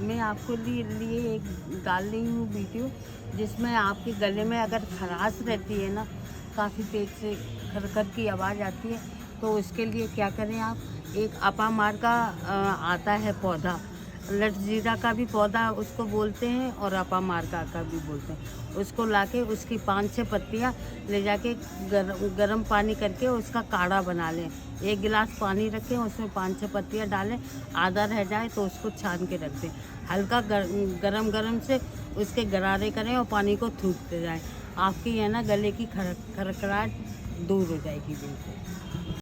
मैं आपको लिए एक डाल रही हूँ वीडियो, जिसमें आपके गले में अगर खराश रहती है ना, काफ़ी तेज से खरखर की आवाज़ आती है, तो उसके लिए क्या करें आप, एक अपामार का आता है पौधा, लटजीरा का भी पौधा उसको बोलते हैं और अपामार का भी बोलते हैं। उसको लाके उसकी 5-6 पत्तियाँ ले जाके गरम पानी करके उसका काढ़ा बना लें। 1 गिलास पानी रखें, उसमें 5-6 पत्तियाँ डालें, आधा रह जाए तो उसको छान के रख दें। हल्का गरम से उसके गरारे करें और पानी को थूकते जाएँ। आपकी है ना गले की खरखराहट दूर हो जाएगी बिल्कुल।